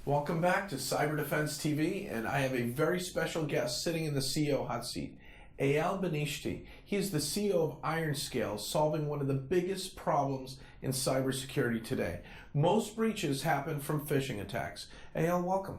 Welcome back to Cyber Defense TV, and I have a very special guest sitting in the CEO hot seat, Eyal Benishti. He is the CEO of IronScales, solving one of the biggest problems in cybersecurity today. Most breaches happen from phishing attacks. Eyal, welcome.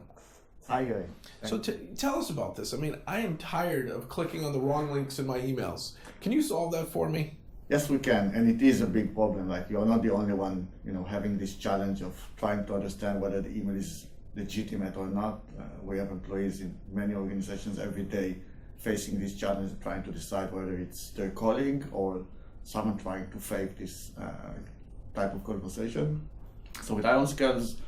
Hi, Gary. So tell us about this. I mean, I am tired of clicking on the wrong links in my emails. Can you solve that for me? Yes, we can, and it is a big problem. Like, you're not the only one, having this challenge of trying to understand whether the email is legitimate or not. We have employees in many organizations every day facing this challenge, trying to decide whether it's their colleague or someone trying to fake this type of conversation. So with IronScales,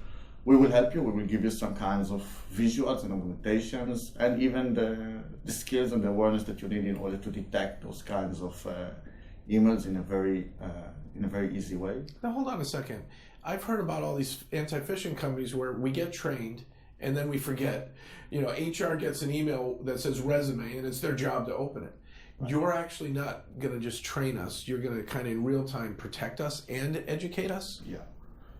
we will help you. We will give you some kinds of visuals and augmentations, and even the skills and the awareness that you need in order to detect those kinds of emails in a very easy way. Now hold on a second. I've heard about all these anti-phishing companies where we get trained and then we forget. HR gets an email that says resume and it's their job to open it. Right. You're actually not going to just train us. You're going to kind of in real time protect us and educate us? Yeah.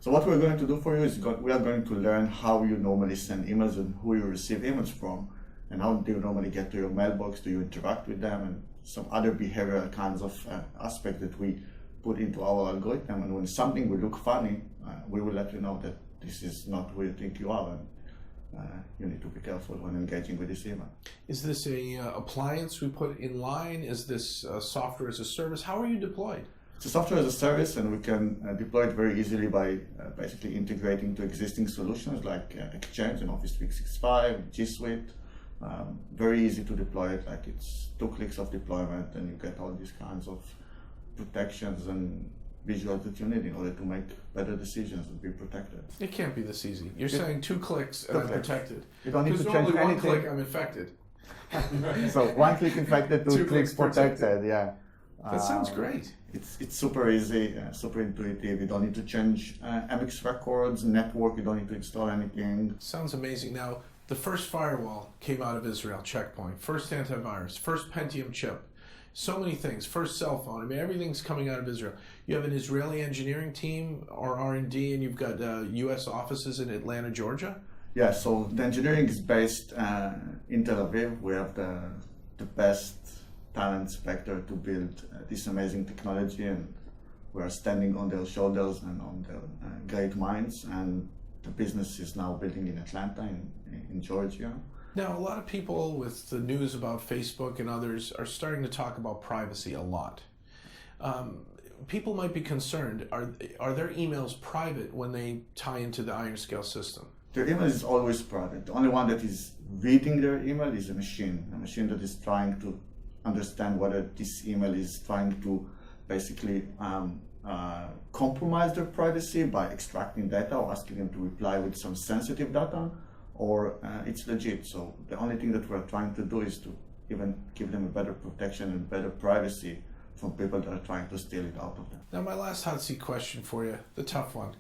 So what we're going to do for you is we are going to learn how you normally send emails and who you receive emails from, and how do you normally get to your mailbox, do you interact with them, and some other behavioral kinds of aspects that we put into our algorithm. And when something will look funny, we will let you know that this is not who you think you are, and you need to be careful when engaging with this email. Is this a appliance we put in line? Is this software as a service? How are you deployed? It's a software as a service, and we can deploy it very easily by basically integrating to existing solutions like Exchange and Office 365, G Suite. Very easy to deploy it, like it's 2 clicks of deployment, and you get all these kinds of protections and visuals that you need in order to make better decisions and be protected. It can't be this easy. You're saying 2 clicks and I'm protected. You don't need to change anything. 1 click, I'm infected. So 1 click infected, 2 clicks protected. Yeah. That sounds great. It's super easy, super intuitive. You don't need to change MX records, network. You don't need to install anything. Sounds amazing. Now, the first firewall came out of Israel, Checkpoint. First antivirus, first Pentium chip. So many things. First cell phone. I mean, everything's coming out of Israel. You have an Israeli engineering team or R&D, and you've got U.S. offices in Atlanta, Georgia? Yeah, so the engineering is based in Tel Aviv. We have the best talent specter to build this amazing technology, and we are standing on their shoulders and on their great minds. And the business is now building in Atlanta, in Georgia. Now, a lot of people with the news about Facebook and others are starting to talk about privacy a lot. People might be concerned, are their emails private when they tie into the IronScales system? Their email is always private. The only one that is reading their email is a machine that is trying to understand whether this email is trying to basically compromise their privacy by extracting data or asking them to reply with some sensitive data, or it's legit. So the only thing that we're trying to do is to even give them a better protection and better privacy from people that are trying to steal it out of them. Now, my last hot seat question for you, the tough one.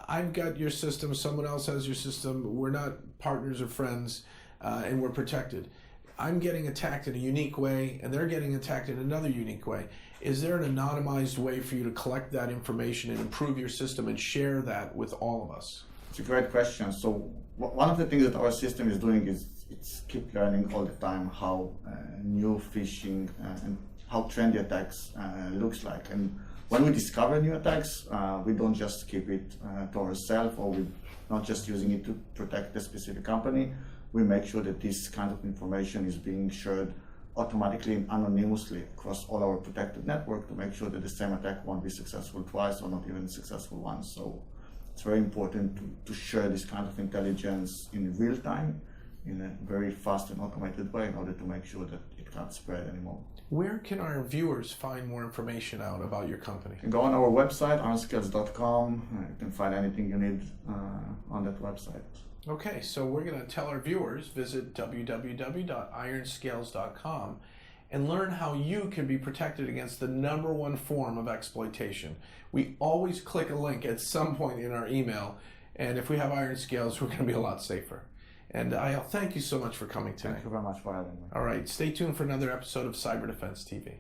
I've got your system, someone else has your system, we're not partners or friends, and we're protected. I'm getting attacked in a unique way, and they're getting attacked in another unique way. Is there an anonymized way for you to collect that information and improve your system and share that with all of us? It's a great question. So one of the things that our system is doing is it's keep learning all the time how new phishing and how trendy attacks looks like. And when we discover new attacks, we don't just keep it to ourselves, or we're not just using it to protect a specific company. We make sure that this kind of information is being shared automatically and anonymously across all our protected network to make sure that the same attack won't be successful twice, or not even successful once. So it's very important to share this kind of intelligence in real time, in a very fast and automated way, in order to make sure that it can't spread anymore. Where can our viewers find more information out about your company? You can go on our website, IronScales.com. You can find anything you need on that website. Okay, so we're going to tell our viewers, visit www.ironscales.com and learn how you can be protected against the #1 form of exploitation. We always click a link at some point in our email, and if we have IronScales, we're going to be a lot safer. And Eyal, thank you so much for coming today. Thank you very much for having me. All right, stay tuned for another episode of Cyber Defense TV.